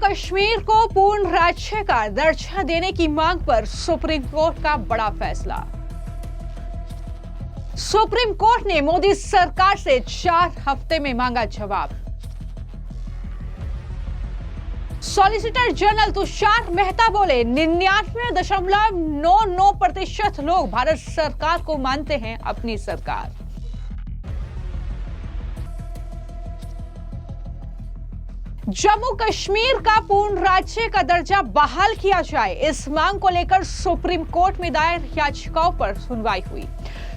कश्मीर को पूर्ण राज्य का दर्जा देने की मांग पर सुप्रीम कोर्ट का बड़ा फैसला। सुप्रीम कोर्ट ने मोदी सरकार से 4 हफ्ते में मांगा जवाब। सॉलिसिटर जनरल तुषार मेहता बोले 99.99% लोग भारत सरकार को मानते हैं अपनी सरकार। जम्मू कश्मीर का पूर्ण राज्य का दर्जा बहाल किया जाए, इस मांग को लेकर सुप्रीम कोर्ट में दायर याचिकाओं पर सुनवाई हुई।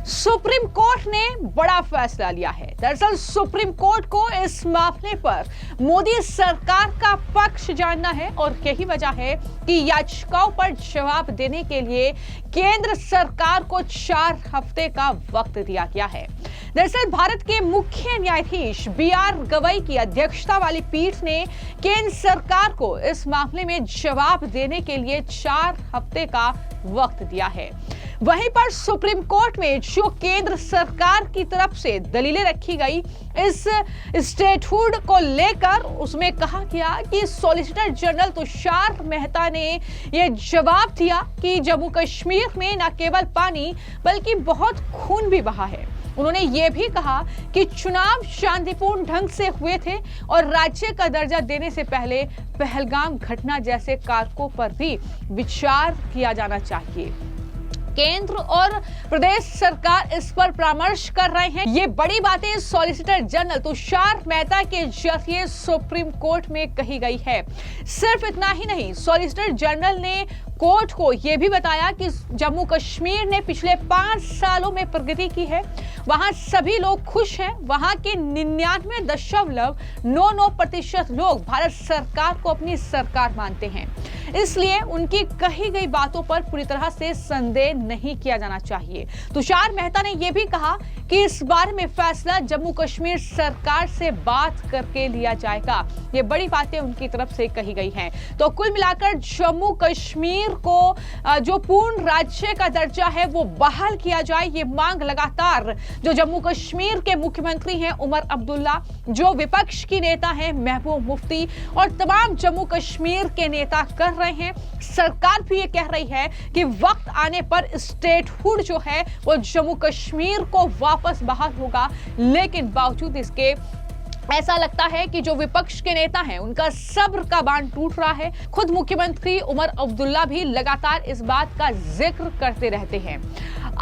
सुप्रीम कोर्ट ने बड़ा फैसला लिया है। दरअसल सुप्रीम कोर्ट को इस मामले पर मोदी सरकार का पक्ष जानना है और यही वजह है कि याचिकाओं पर जवाब देने के लिए केंद्र सरकार को 4 हफ्ते का वक्त दिया गया है। दरअसल भारत के मुख्य न्यायाधीश BR गवई की अध्यक्षता वाली पीठ ने केंद्र सरकार को इस मामले में जवाब देने के लिए 4 हफ्ते का वक्त दिया है। वहीं पर सुप्रीम कोर्ट में जो केंद्र सरकार की तरफ से दलीलें रखी गई इस स्टेटहुड को लेकर, उसमें कहा गया कि सॉलिसिटर जनरल तुषार मेहता ने यह जवाब दिया कि जम्मू कश्मीर में न केवल पानी बल्कि बहुत खून भी बहा है। उन्होंने ये भी कहा कि चुनाव शांतिपूर्ण ढंग से हुए थे और राज्य का दर्जा देने से पहले पहलगाम घटना जैसे कारकों पर भी विचार किया जाना चाहिए। केंद्र और प्रदेश सरकार इस पर परामर्श कर रहे हैं। ये बड़ी बातें सॉलिसिटर जनरल तुषार मेहता के जरिए सुप्रीम कोर्ट में कही गई है। सिर्फ इतना ही नहीं, सॉलिसिटर जनरल ने कोर्ट को यह भी बताया कि जम्मू कश्मीर ने पिछले 5 सालों में प्रगति की है, वहां सभी लोग खुश हैं, वहां के 99.99% लोग भारत सरकार को अपनी सरकार मानते हैं। इसलिए उनकी कही गई बातों पर पूरी तरह से संदेह नहीं किया जाना चाहिए। तुषार मेहता ने यह भी कहा कि इस बारे में फैसला जम्मू कश्मीर सरकार से बात करके लिया जाएगा। ये बड़ी बातें उनकी तरफ से कही गई हैं। तो कुल मिलाकर जम्मू कश्मीर को जो पूर्ण राज्य का दर्जा है वो बहाल किया जाए, ये मांग लगातार जो जम्मू कश्मीर के मुख्यमंत्री हैं उमर अब्दुल्ला, जो विपक्ष की नेता हैं महबूब मुफ्ती और तमाम जम्मू कश्मीर के नेता कर रहे हैं। सरकार भी ये कह रही है कि वक्त आने पर स्टेटहुड जो है वो जम्मू कश्मीर को वापस बहाल होगा, लेकिन बावजूद इसके ऐसा लगता है कि जो विपक्ष के नेता हैं उनका सब्र का बांध टूट रहा है। खुद मुख्यमंत्री उमर अब्दुल्ला भी लगातार इस बात का जिक्र करते रहते हैं।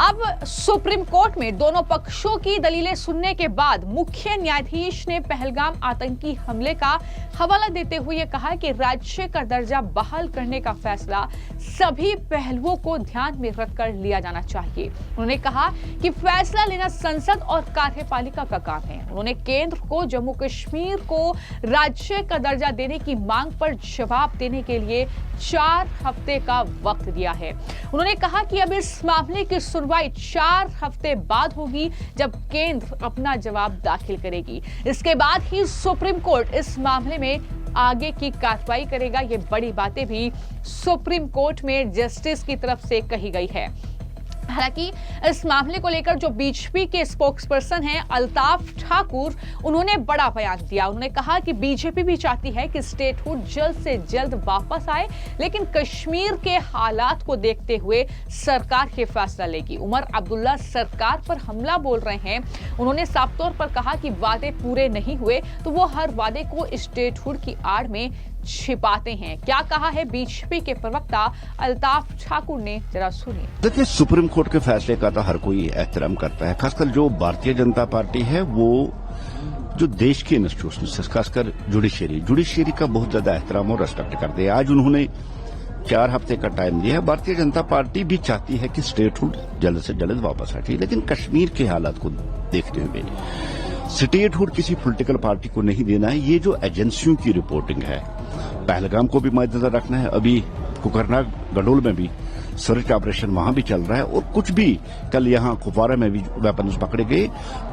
अब सुप्रीम कोर्ट में दोनों पक्षों की दलीलें सुनने के बाद मुख्य न्यायाधीश ने पहलगाम आतंकी हमले का हवाला देते हुए कहा कि राज्य का दर्जा बहाल करने का फैसला सभी पहलुओं को ध्यान में रखकर लिया जाना चाहिए। उन्होंने कहा कि फैसला लेना संसद और कार्यपालिका का काम है। उन्होंने केंद्र को जम्मू कश्मीर को राज्य का दर्जा देने की मांग पर जवाब देने के लिए 4 हफ्ते का वक्त दिया है। उन्होंने कहा कि अब इस मामले की सुनवाई 4 हफ्ते बाद होगी, जब केंद्र अपना जवाब दाखिल करेगी। इसके बाद ही सुप्रीम कोर्ट इस मामले में आगे की कार्रवाई करेगा। ये बड़ी बातें भी सुप्रीम कोर्ट में जस्टिस की तरफ से कही गई है। हालांकि इस मामले को लेकर जो बीजेपी के स्पोक्सपर्सन हैं अल्ताफ ठाकुर, उन्होंने बड़ा बयान दिया। उन्होंने कहा कि बीजेपी भी चाहती है कि स्टेटहुड जल्द से जल्द वापस आए, लेकिन कश्मीर के हालात को देखते हुए सरकार ये फैसला लेगी। उमर अब्दुल्ला सरकार पर हमला बोल रहे हैं। उन्होंने साफ तौर पर कहा कि वादे पूरे नहीं हुए तो वो हर वादे को स्टेटहुड की आड़ में छिपाते हैं। क्या कहा है बीजेपी के प्रवक्ता अल्ताफ ठाकुर ने, जरा सुनिए। देखिए, सुप्रीम कोर्ट के फैसले का तो हर कोई एहतराम करता है, खासकर जो भारतीय जनता पार्टी है वो जो देश के इंस्टीट्यूशन खासकर जुडिशरी का बहुत ज्यादा एहतराम और रेस्पेक्ट करते हैं। आज उन्होंने 4 हफ्ते का टाइम दिया है। भारतीय जनता पार्टी भी चाहती है कि स्टेटहुड जल्द से जल्द वापस आए, लेकिन कश्मीर के हालात को देखते हुए स्टेटहुड किसी पॉलिटिकल पार्टी को नहीं देना है। ये जो एजेंसियों की रिपोर्टिंग है, पहलगाम को भी मद्देनजर रखना है। अभी कुकरनाग गडोल में भी सर्च ऑपरेशन वहां भी चल रहा है और कुछ भी कल यहां कुपवारा में भी वेपन्स पकड़े गए।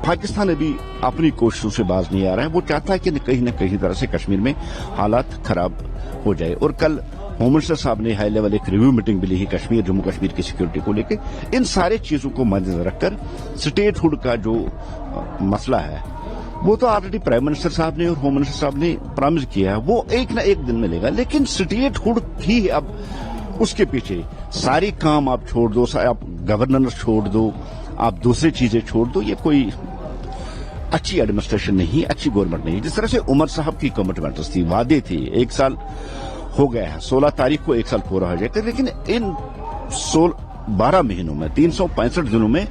पाकिस्तान अभी अपनी कोशिशों से बाज नहीं आ रहा है। वो चाहता है कि कहीं न कहीं तरह से कश्मीर में हालात खराब हो जाए। और कल होम मिनिस्टर साहब ने हाई लेवल एक रिव्यू मीटिंग भी ली है कश्मीर जम्मू कश्मीर की सिक्योरिटी को लेकर। इन सारे चीजों को मद्देनजर रखकर स्टेटहुड का जो मसला है वो तो ऑलरेडी प्राइम मिनिस्टर साहब ने और होम मिनिस्टर साहब ने प्रॉमिस किया है, वो एक ना एक दिन मिलेगा। लेकिन स्टेटहुड ही अब उसके पीछे सारी काम आप छोड़ दो, आप गवर्नर छोड़ दो, आप दूसरी चीजें छोड़ दो, ये कोई अच्छी एडमिनिस्ट्रेशन नहीं, अच्छी गवर्नमेंट नहीं। जिस तरह से उमर साहब की कमिटमेंट्स थी, वादे थे, 1 साल हो गया है, 16 तारीख को 1 साल पूरा हो जाएगा, लेकिन इन 12 महीनों में 365 दिनों में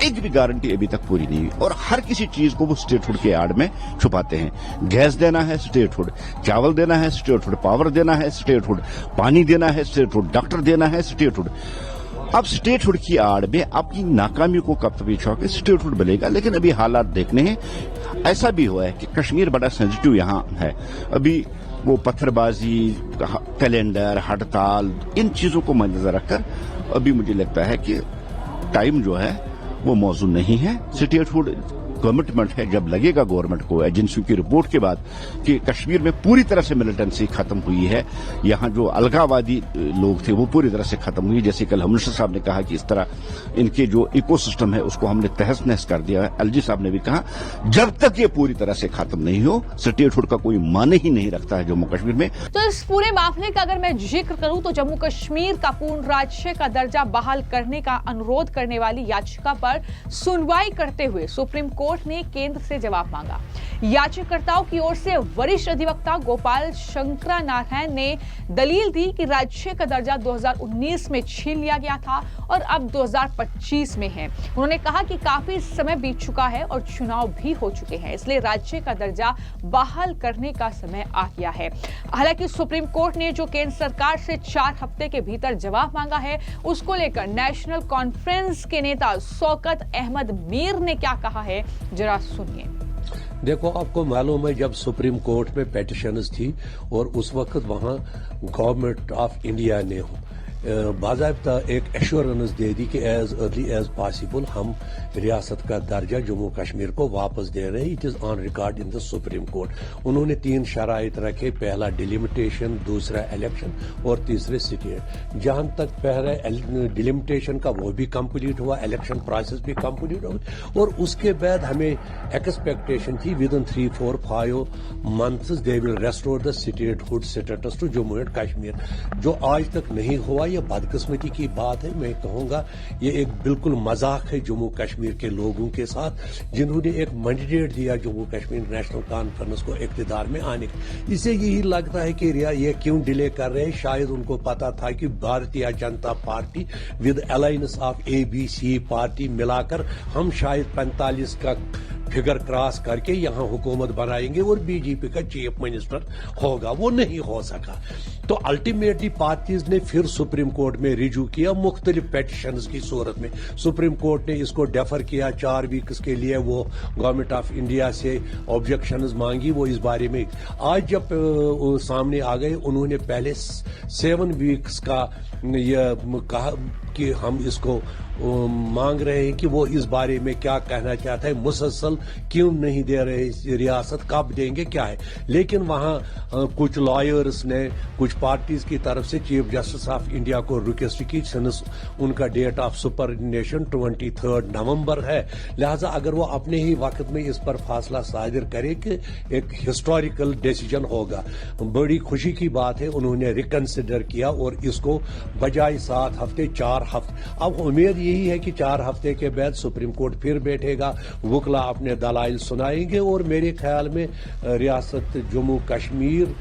एक भी गारंटी अभी तक पूरी नहीं हुई। और हर किसी चीज को वो स्टेटहुड के आड़ में छुपाते हैं। गैस देना है स्टेटहुड, चावल देना है स्टेटहुड, पावर देना है स्टेटहुड, पानी देना है स्टेटहुड, डॉक्टर देना है स्टेटहुड। अब स्टेटहुड की आड़ में अपनी नाकामियों को कब तक छोड़ स्टेटहुड बनेगा। लेकिन अभी हालात देखने हैं, ऐसा भी हुआ है कि कश्मीर बड़ा सेंसिटिव यहां है। अभी वो पत्थरबाजी, कैलेंडर, हड़ताल, इन चीजों को मद्देनजर रखकर अभी मुझे लगता है कि टाइम जो है वो मौजूद नहीं है। स्टेटहुड कमिटमेंट है, जब लगेगा गवर्नमेंट को एजेंसियों की रिपोर्ट के बाद कि कश्मीर में पूरी तरह से मिलिटेंसी खत्म हुई है, यहां जो अलगावादी लोग थे वो पूरी तरह से खत्म हुई। जैसे कल मिनिस्टर साहब ने कहा कि इस तरह इनके जो इकोसिस्टम है उसको हमने तहस नहस कर दिया है। एलजी साहब ने भी कहा जब तक ये पूरी तरह से खत्म नहीं हो स्टेटहुड का कोई माने ही नहीं रखता है जम्मू कश्मीर में। तो इस पूरे मामले का अगर मैं जिक्र करूं तो जम्मू कश्मीर का पूर्ण राज्य का दर्जा बहाल करने का अनुरोध करने वाली याचिका पर सुनवाई करते हुए सुप्रीम कोर्ट ने केंद्र से जवाब मांगा। याचिकाकर्ताओं की ओर से वरिष्ठ अधिवक्ता गोपाल शंकरा नारायण ने दलील दी कि राज्य का दर्जा 2019 में छीन लिया गया था और अब 2025 में है। उन्होंने कहा कि काफी समय बीत चुका है और चुनाव भी हो चुके हैं, इसलिए राज्य का दर्जा बहाल करने का समय आ गया है। हालांकि सुप्रीम कोर्ट ने जो केंद्र सरकार से 4 हफ्ते के भीतर जवाब मांगा है, उसको लेकर नेशनल कॉन्फ्रेंस के नेता शौकत अहमद मीर ने क्या कहा है, जरा सुनिए। देखो, आपको मालूम है जब सुप्रीम कोर्ट में पेटिशंस थी और उस वक्त वहां गवर्नमेंट ऑफ इंडिया ने बाज़ाब्ता एक एश्योरेंस दे दी कि एज अर्ली एज पॉसिबल हम रियासत का दर्जा जम्मू कश्मीर को वापस दे रहे हैं। It is on record in the supreme court. उन्होंने 3 शराइत रखे, पहला डिलिमिटेशन, दूसरा इलेक्शन और तीसरे स्टेट। जहां तक पहले डिलिमिटेशन का वो भी कंप्लीट हुआ, इलेक्शन प्रोसेस भी कंप्लीट हुआ और उसके बाद हमें एक्सपेक्टेशन थी within 3-4-5 months they will restore the statehood status to Jammu and Kashmir, जो आज तक नहीं हुआ। ये बदकिस्मती की बात है, मैं कहूंगा ये एक बिल्कुल मजाक है जम्मू कश्मीर के लोगों के साथ जिन्होंने एक मैंडेट दिया जम्मू कश्मीर नेशनल कॉन्फ्रेंस को इक़्तिदार में आने का। इसे यही लगता है कि ये क्यों डिले कर रहे हैं। शायद उनको पता था कि Bharatiya Janata party with alliance of ABC party मिलाकर हम शायद 45 का फिगर क्रॉस करके यहां हुकूमत बनाएंगे और बीजेपी का चीफ मिनिस्टर होगा। वो नहीं हो सका, तो अल्टीमेटली पार्टीज ने फिर सुप्रीम कोर्ट में रिज्यू किया मुख्तलिफ पेटिशंस की सूरत में। सुप्रीम कोर्ट ने इसको डेफर किया 4 वीक्स के लिए। वो गवर्नमेंट ऑफ इंडिया से ऑब्जेक्शंस मांगी, वो इस बारे में आज जब सामने आ गए उन्होंने पहले 7 वीक्स का यह कहा कि हम इसको मांग रहे हैं कि वो इस बारे में क्या कहना चाहता है, मुसलसल क्यों नहीं दे रहे, रियासत कब देंगे, क्या है। लेकिन वहां कुछ लॉयर्स ने कुछ पार्टीज की तरफ से चीफ जस्टिस ऑफ इंडिया को रिक्वेस्ट की, उनका डेट ऑफ सुपरनेशन 23 नवंबर है, लिहाजा अगर वो अपने ही वक्त में इस पर फैसला सादिर करे कि एक हिस्टोरिकल डिसीजन होगा। बड़ी खुशी की बात है उन्होंने रिकंसिडर किया और इसको बजाय 7 हफ्ते 4 हफ्ते, अब उम्मीद यही है कि 4 हफ्ते के बाद सुप्रीम कोर्ट फिर बैठेगा, वकला अपने दलाइल सुनाएंगे और मेरे ख्याल में रियासत जम्मू कश्मीर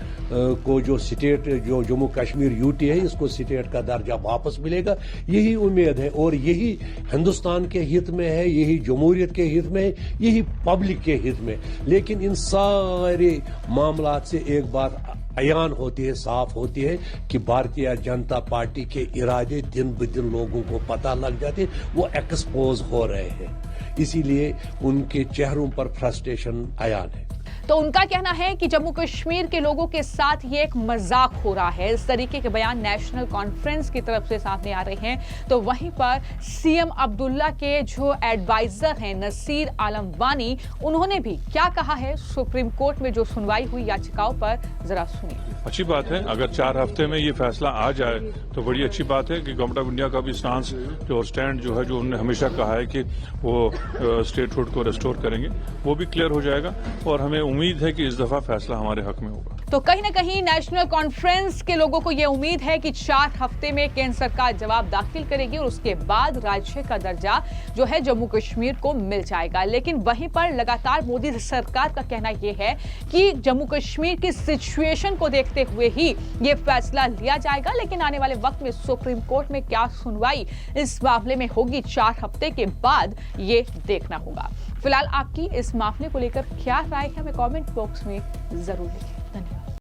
को जो स्टेट, जो जम्मू कश्मीर यूटी है, इसको स्टेट का दर्जा वापस मिलेगा। यही उम्मीद है और यही हिंदुस्तान के हित में है, यही जमहूरियत के हित में है, यही पब्लिक के हित में। लेकिन इन सारे मामलात से एक बात अयान होती है, साफ होती है कि भारतीय जनता पार्टी के इरादे दिन ब दिन लोगों को पता लग जाते, वो एक्सपोज हो रहे हैं, इसीलिए उनके चेहरों पर फ्रस्ट्रेशन अयान है। तो उनका कहना है कि जम्मू कश्मीर के लोगों के साथ ये एक मजाक हो रहा है। इस तरीके के बयान नेशनल कॉन्फ्रेंस की तरफ से सामने आ रहे हैं। तो वहीं पर सीएम अब्दुल्ला के जो एडवाइजर हैं नसीर आलम वानी, उन्होंने भी क्या कहा है सुप्रीम कोर्ट में जो सुनवाई हुई याचिकाओं पर, जरा सुनिए। अच्छी बात है, अगर 4 हफ्ते में ये फैसला आ जाए तो बड़ी अच्छी बात है कि गवर्नमेंट ऑफ इंडिया का भी स्टांस जो स्टैंड जो है, जो उन्होंने हमेशा कहा है कि वो स्टेटहुड को रिस्टोर करेंगे, वो भी क्लियर हो जाएगा और हमें उम्मीद है कि इस दफा फैसला हमारे हक में होगा। तो कहीं ना कहीं नेशनल कॉन्फ्रेंस के लोगों को यह उम्मीद है कि 4 हफ्ते में केंद्र सरकार जवाब दाखिल करेगी और उसके बाद राज्य का दर्जा जो है जम्मू कश्मीर को मिल जाएगा। लेकिन वहीं पर लगातार मोदी सरकार का कहना यह है कि जम्मू कश्मीर की सिचुएशन को देखते हुए ही यह फैसला लिया जाएगा। लेकिन आने वाले वक्त में सुप्रीम कोर्ट में क्या सुनवाई इस मामले में होगी 4 हफ्ते के बाद, ये देखना होगा। फिलहाल आपकी इस मामले को लेकर क्या राय है, हमें कमेंट बॉक्स में जरूर लिखें।